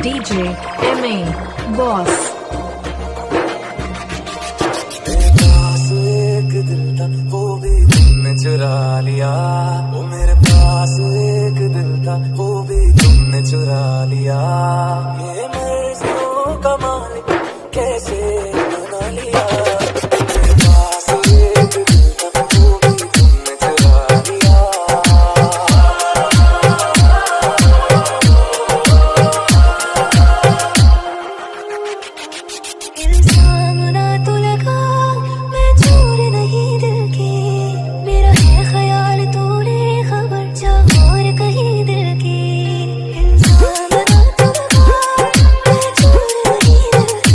DJ MA Boss। पास एक दिल था वो भी तुमने चुरा लिया, वो मेरे पास एक दिल था वो भी तुमने चुरा लिया।